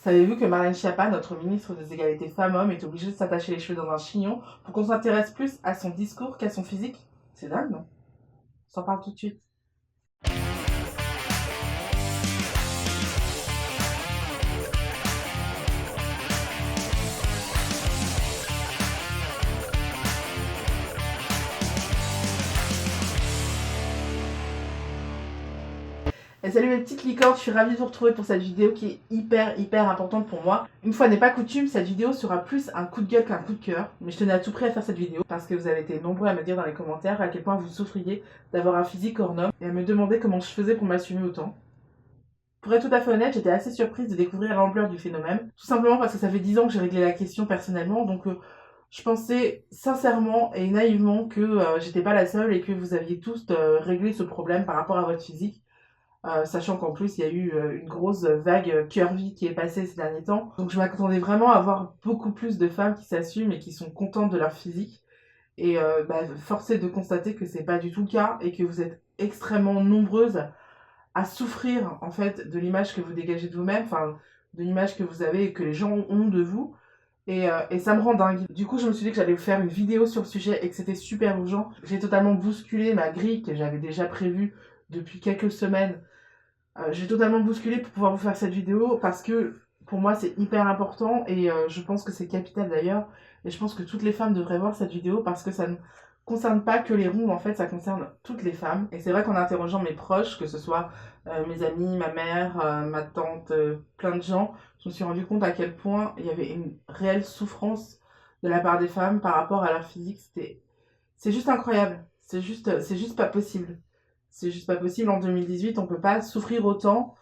Savez-vous que Marlène Schiappa, notre ministre des Égalités femmes-hommes, est obligée de s'attacher les cheveux dans un chignon pour qu'on s'intéresse plus à son discours qu'à son physique? C'est dingue, non? On s'en parle tout de suite. Et salut mes petites licornes, je suis ravie de vous retrouver pour cette vidéo qui est hyper importante pour moi. Une fois n'est pas coutume, cette vidéo sera plus un coup de gueule qu'un coup de cœur. Mais je tenais à tout prix à faire cette vidéo parce que vous avez été nombreux à me dire dans les commentaires à quel point vous souffriez d'avoir un physique hors norme et à me demander comment je faisais pour m'assumer autant. Pour être tout à fait honnête, j'étais assez surprise de découvrir l'ampleur du phénomène. Tout simplement parce que ça fait 10 ans que j'ai réglé la question personnellement, donc je pensais sincèrement et naïvement que j'étais pas la seule et que vous aviez tous réglé ce problème par rapport à votre physique. Sachant qu'en plus il y a eu une grosse vague curvy qui est passée ces derniers temps. Donc je m'attendais vraiment à voir beaucoup plus de femmes qui s'assument et qui sont contentes de leur physique. Et force est de constater que c'est pas du tout le cas et que vous êtes extrêmement nombreuses à souffrir en fait de l'image que vous dégagez de vous-même, enfin de l'image que vous avez et que les gens ont de vous. Et ça me rend dingue. Du coup, je me suis dit que j'allais vous faire une vidéo sur le sujet et que c'était super urgent. J'ai totalement bousculé ma grille que j'avais déjà prévue depuis quelques semaines. J'ai totalement bousculé pour pouvoir vous faire cette vidéo parce que pour moi c'est hyper important et je pense que c'est capital d'ailleurs. Et je pense que toutes les femmes devraient voir cette vidéo parce que ça ne concerne pas que les ronds, en fait ça concerne toutes les femmes. Et c'est vrai qu'en interrogeant mes proches, que ce soit mes amis, ma mère, ma tante, plein de gens, je me suis rendu compte à quel point il y avait une réelle souffrance de la part des femmes par rapport à leur physique. C'est juste incroyable, c'est juste pas possible. C'est juste pas possible. En 2018, on peut pas souffrir autant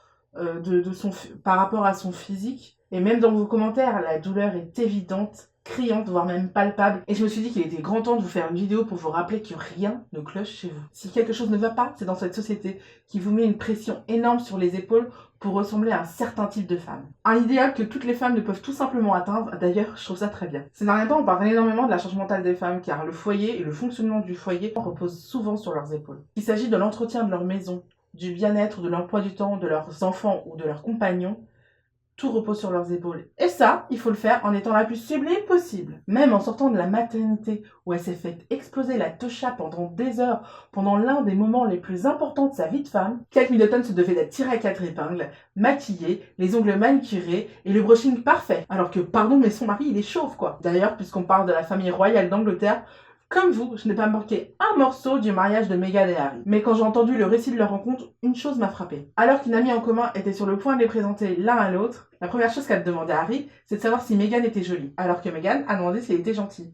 par rapport à son physique. Et même dans vos commentaires, la douleur est évidente, criante, voire même palpable. Et je me suis dit qu'il était grand temps de vous faire une vidéo pour vous rappeler que rien ne cloche chez vous. Si quelque chose ne va pas, c'est dans cette société qui vous met une pression énorme sur les épaules pour ressembler à un certain type de femme. Un idéal que toutes les femmes ne peuvent tout simplement atteindre, d'ailleurs je trouve ça très bien. Ces derniers temps on parle énormément de la charge mentale des femmes car le foyer et le fonctionnement du foyer reposent souvent sur leurs épaules. Il s'agit de l'entretien de leur maison, du bien-être, de l'emploi du temps, de leurs enfants ou de leurs compagnons. Tout repose sur leurs épaules. Et ça, il faut le faire en étant la plus sublime possible. Même en sortant de la maternité, où elle s'est fait exploser la tocha pendant des heures, pendant l'un des moments les plus importants de sa vie de femme, Kate Middleton se devait d'être tirée à 4 épingles, maquillée, les ongles manicurés et le brushing parfait. Alors que, pardon, mais son mari, il est chauve, quoi. D'ailleurs, puisqu'on parle de la famille royale d'Angleterre, comme vous, je n'ai pas manqué un morceau du mariage de Meghan et Harry. Mais quand j'ai entendu le récit de leur rencontre, une chose m'a frappée. Alors qu'une amie en commun était sur le point de les présenter l'un à l'autre, la première chose qu'elle demandait à Harry, c'est de savoir si Meghan était jolie, alors que Meghan a demandé si elle était gentille.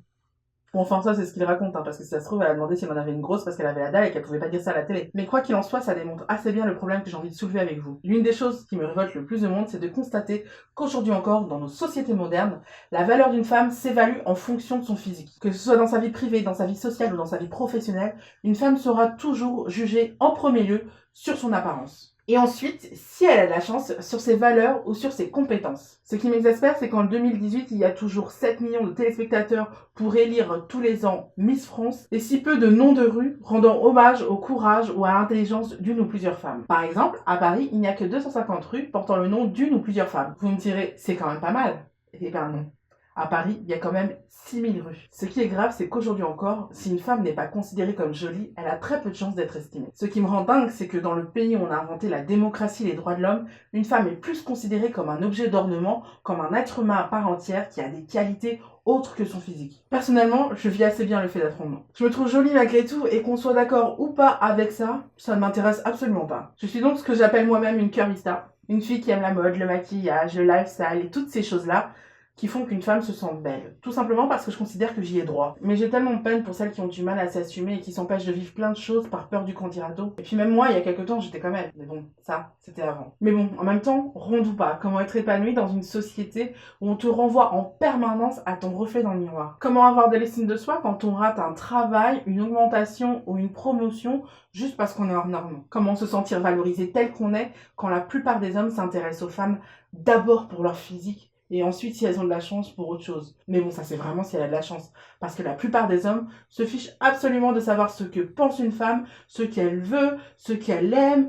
Bon, enfin ça c'est ce qu'il raconte, parce que si ça se trouve elle a demandé si elle en avait une grosse parce qu'elle avait la dalle et qu'elle pouvait pas dire ça à la télé. Mais quoi qu'il en soit, ça démontre assez bien le problème que j'ai envie de soulever avec vous. L'une des choses qui me révolte le plus au monde, c'est de constater qu'aujourd'hui encore, dans nos sociétés modernes, la valeur d'une femme s'évalue en fonction de son physique. Que ce soit dans sa vie privée, dans sa vie sociale ou dans sa vie professionnelle, une femme sera toujours jugée en premier lieu sur son apparence. Et ensuite, si elle a de la chance, sur ses valeurs ou sur ses compétences. Ce qui m'exaspère, c'est qu'en 2018, il y a toujours 7 millions de téléspectateurs pour élire tous les ans Miss France et si peu de noms de rue rendant hommage au courage ou à l'intelligence d'une ou plusieurs femmes. Par exemple, à Paris, il n'y a que 250 rues portant le nom d'une ou plusieurs femmes. Vous me direz, c'est quand même pas mal. Eh ben non. À Paris, il y a quand même 6000 rues. Ce qui est grave, c'est qu'aujourd'hui encore, si une femme n'est pas considérée comme jolie, elle a très peu de chances d'être estimée. Ce qui me rend dingue, c'est que dans le pays où on a inventé la démocratie et les droits de l'homme, une femme est plus considérée comme un objet d'ornement, comme un être humain à part entière qui a des qualités autres que son physique. Personnellement, je vis assez bien le fait d'être ronde. Je me trouve jolie malgré tout et qu'on soit d'accord ou pas avec ça, ça ne m'intéresse absolument pas. Je suis donc ce que j'appelle moi-même une curvista. Une fille qui aime la mode, le maquillage, le lifestyle et toutes ces choses-là qui font qu'une femme se sente belle. Tout simplement parce que je considère que j'y ai droit. Mais j'ai tellement de peine pour celles qui ont du mal à s'assumer et qui s'empêchent de vivre plein de choses par peur du qu'en dira-t-on. Et puis même moi, il y a quelques temps, j'étais comme elle. Mais bon, ça, c'était avant. Mais bon, en même temps, ronde ou pas, comment être épanouie dans une société où on te renvoie en permanence à ton reflet dans le miroir? Comment avoir de l'estime de soi quand on rate un travail, une augmentation ou une promotion juste parce qu'on est hors norme? Comment se sentir valorisé tel qu'on est quand la plupart des hommes s'intéressent aux femmes d'abord pour leur physique et ensuite si elles ont de la chance pour autre chose. Mais bon, ça c'est vraiment si elle a de la chance. Parce que la plupart des hommes se fichent absolument de savoir ce que pense une femme, ce qu'elle veut, ce qu'elle aime.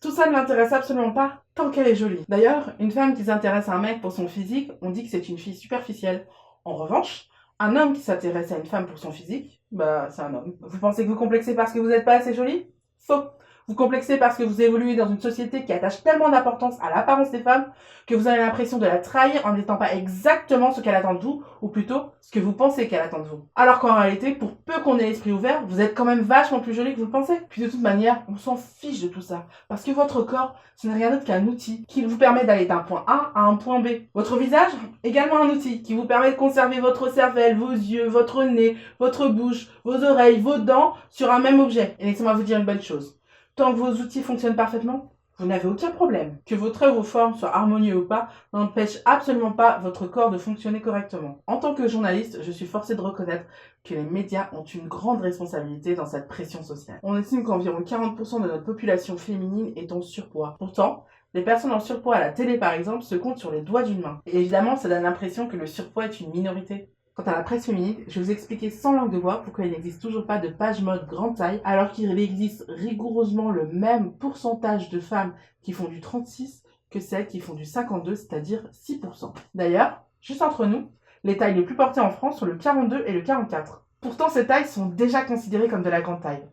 Tout ça ne l'intéresse absolument pas tant qu'elle est jolie. D'ailleurs, une femme qui s'intéresse à un mec pour son physique, on dit que c'est une fille superficielle. En revanche, un homme qui s'intéresse à une femme pour son physique, bah c'est un homme. Vous pensez que vous complexez parce que vous n'êtes pas assez jolie? Faux. Vous complexez parce que vous évoluez dans une société qui attache tellement d'importance à l'apparence des femmes que vous avez l'impression de la trahir en n'étant pas exactement ce qu'elle attend de vous, ou plutôt ce que vous pensez qu'elle attend de vous. Alors qu'en réalité, pour peu qu'on ait l'esprit ouvert, vous êtes quand même vachement plus jolie que vous le pensez. Puis de toute manière, on s'en fiche de tout ça. Parce que votre corps, ce n'est rien d'autre qu'un outil qui vous permet d'aller d'un point A à un point B. Votre visage, également un outil qui vous permet de conserver votre cervelle, vos yeux, votre nez, votre bouche, vos oreilles, vos dents sur un même objet. Et laissez-moi vous dire une bonne chose. Tant que vos outils fonctionnent parfaitement, vous n'avez aucun problème. Que votre œuvre ou forme soit harmonieuse ou pas n'empêche absolument pas votre corps de fonctionner correctement. En tant que journaliste, je suis forcée de reconnaître que les médias ont une grande responsabilité dans cette pression sociale. On estime qu'environ 40% de notre population féminine est en surpoids. Pourtant, les personnes en surpoids à la télé par exemple se comptent sur les doigts d'une main. Et évidemment, ça donne l'impression que le surpoids est une minorité. Quant à la presse féminine, je vais vous expliquer sans langue de bois pourquoi il n'existe toujours pas de page mode grande taille, alors qu'il existe rigoureusement le même pourcentage de femmes qui font du 36 que celles qui font du 52, c'est-à-dire 6%. D'ailleurs, juste entre nous, les tailles les plus portées en France sont le 42 et le 44. Pourtant, ces tailles sont déjà considérées comme de la grande taille.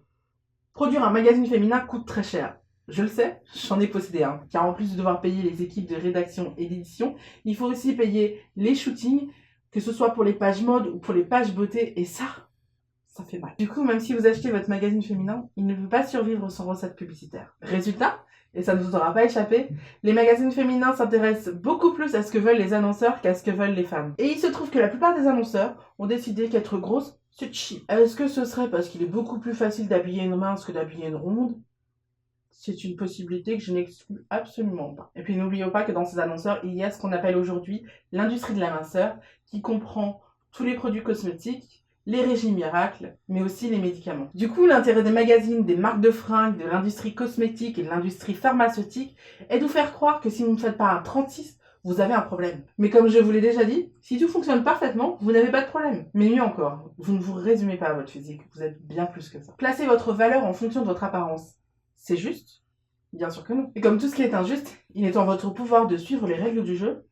Produire un magazine féminin coûte très cher. Je le sais, j'en ai possédé un, car en plus de devoir payer les équipes de rédaction et d'édition, il faut aussi payer les shootings, que ce soit pour les pages mode ou pour les pages beauté, et ça fait mal. Du coup, même si vous achetez votre magazine féminin, il ne peut pas survivre sans recette publicitaire. Résultat, et ça ne vous aura pas échappé, les magazines féminins s'intéressent beaucoup plus à ce que veulent les annonceurs qu'à ce que veulent les femmes. Et il se trouve que la plupart des annonceurs ont décidé qu'être grosse, c'est cheap. Est-ce que ce serait parce qu'il est beaucoup plus facile d'habiller une mince que d'habiller une ronde? C'est une possibilité que je n'exclus absolument pas. Et puis n'oublions pas que dans ces annonceurs, il y a ce qu'on appelle aujourd'hui l'industrie de la minceur, qui comprend tous les produits cosmétiques, les régimes miracles, mais aussi les médicaments. Du coup, l'intérêt des magazines, des marques de fringues, de l'industrie cosmétique et de l'industrie pharmaceutique est de vous faire croire que si vous ne faites pas un 36, vous avez un problème. Mais comme je vous l'ai déjà dit, si tout fonctionne parfaitement, vous n'avez pas de problème. Mais mieux encore, vous ne vous résumez pas à votre physique, vous êtes bien plus que ça. Placez votre valeur en fonction de votre apparence. C'est juste? Bien sûr que non. Et comme tout ce qui est injuste, il est en votre pouvoir de suivre les règles du jeu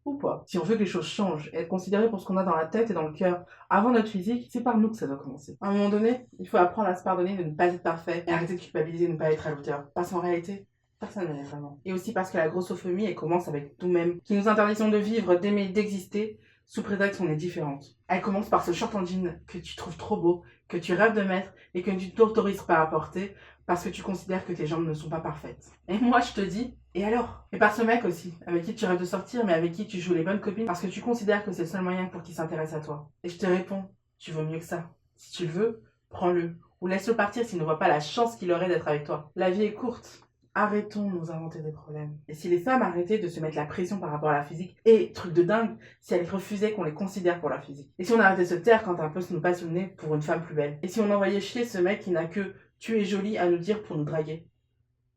ou pas. Si on veut que les choses changent et être considéré pour ce qu'on a dans la tête et dans le cœur avant notre physique, c'est par nous que ça doit commencer. À un moment donné, il faut apprendre à se pardonner de ne pas être parfait et arrêter de culpabiliser de ne pas être à l'auteur. Parce qu'en réalité, personne ne l'est vraiment. Et aussi parce que la grossophobie, elle commence avec nous-mêmes, qui nous interdisons de vivre, d'aimer, d'exister, sous prétexte qu'on est différente. Elle commence par ce short en jean que tu trouves trop beau, que tu rêves de mettre et que tu ne t'autorises pas à porter parce que tu considères que tes jambes ne sont pas parfaites. Et moi je te dis, et alors? Et par ce mec aussi, avec qui tu rêves de sortir mais avec qui tu joues les bonnes copines parce que tu considères que c'est le seul moyen pour qu'il s'intéresse à toi. Et je te réponds, tu vaux mieux que ça. Si tu le veux, prends-le. Ou laisse-le partir s'il ne voit pas la chance qu'il aurait d'être avec toi. La vie est courte. Arrêtons de nous inventer des problèmes. Et si les femmes arrêtaient de se mettre la pression par rapport à la physique, et truc de dingue, si elles refusaient qu'on les considère pour leur physique. Et si on arrêtait de se taire quand un poste nous passe sous le nez pour une femme plus belle. Et si on envoyait chier ce mec qui n'a que tu es jolie à nous dire pour nous draguer.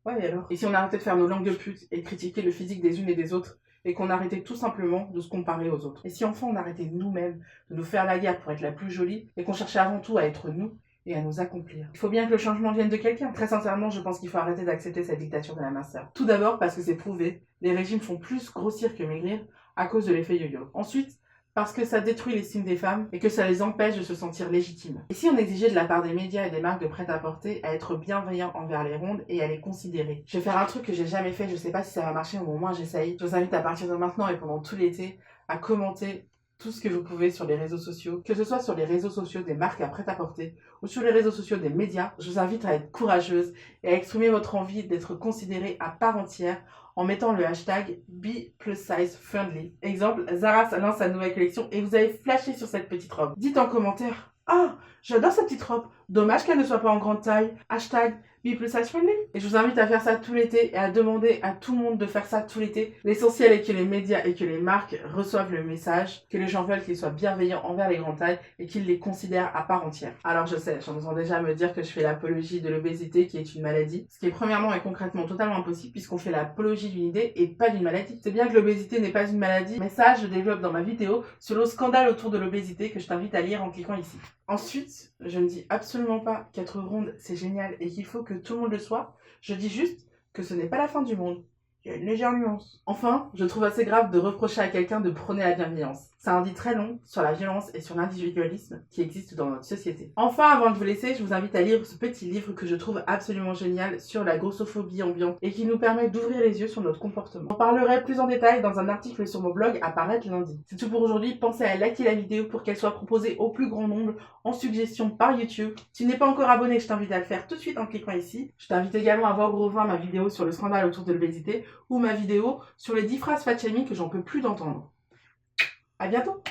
Ouais, et alors? Et si on arrêtait de faire nos langues de pute et de critiquer le physique des unes et des autres, et qu'on arrêtait tout simplement de se comparer aux autres. Et si enfin on arrêtait nous-mêmes de nous faire la guerre pour être la plus jolie, et qu'on cherchait avant tout à être nous, et à nous accomplir. Il faut bien que le changement vienne de quelqu'un. Très sincèrement, je pense qu'il faut arrêter d'accepter cette dictature de la minceur. Tout d'abord parce que c'est prouvé, les régimes font plus grossir que maigrir à cause de l'effet yo-yo. Ensuite, parce que ça détruit l'estime des femmes et que ça les empêche de se sentir légitimes. Et si on exigeait de la part des médias et des marques de prêt-à-porter à être bienveillants envers les rondes et à les considérer? Je vais faire un truc que j'ai jamais fait, je sais pas si ça va marcher, mais au moins j'essaye. Je vous invite à partir de maintenant et pendant tout l'été à commenter tout ce que vous pouvez sur les réseaux sociaux, que ce soit sur les réseaux sociaux des marques à prêt-à-porter ou sur les réseaux sociaux des médias. Je vous invite à être courageuse et à exprimer votre envie d'être considérée à part entière en mettant le hashtag #BePlusSizeFriendly. Exemple, Zara lance sa nouvelle collection et vous avez flashé sur cette petite robe. Dites en commentaire, ah, j'adore cette petite robe, dommage qu'elle ne soit pas en grande taille, hashtag #BePlusSizeFriendly. Et je vous invite à faire ça tout l'été et à demander à tout le monde de faire ça tout l'été. L'essentiel est que les médias et que les marques reçoivent le message, que les gens veulent qu'ils soient bienveillants envers les grandes tailles et qu'ils les considèrent à part entière. Alors je sais, j'en entends déjà me dire que je fais l'apologie de l'obésité qui est une maladie, ce qui est premièrement et concrètement totalement impossible puisqu'on fait l'apologie d'une idée et pas d'une maladie. C'est bien que l'obésité n'est pas une maladie, mais ça je développe dans ma vidéo sur le scandale autour de l'obésité que je t'invite à lire en cliquant ici. Ensuite, je ne dis absolument pas qu'être ronde c'est génial et qu'il faut que tout le monde le soit. Je dis juste que ce n'est pas la fin du monde. Il y a une légère nuance. Enfin, je trouve assez grave de reprocher à quelqu'un de prôner la bienveillance. Ça en dit très long sur la violence et sur l'individualisme qui existe dans notre société. Enfin, avant de vous laisser, je vous invite à lire ce petit livre que je trouve absolument génial sur la grossophobie ambiante et qui nous permet d'ouvrir les yeux sur notre comportement. J'en parlerai plus en détail dans un article sur mon blog à paraître lundi. C'est tout pour aujourd'hui. Pensez à liker la vidéo pour qu'elle soit proposée au plus grand nombre en suggestion par YouTube. Si tu n'es pas encore abonné, je t'invite à le faire tout de suite en cliquant ici. Je t'invite également à voir ou revoir ma vidéo sur le scandale autour de l'obésité ou ma vidéo sur les 10 phrases fat shaming que j'en peux plus d'entendre. À bientôt!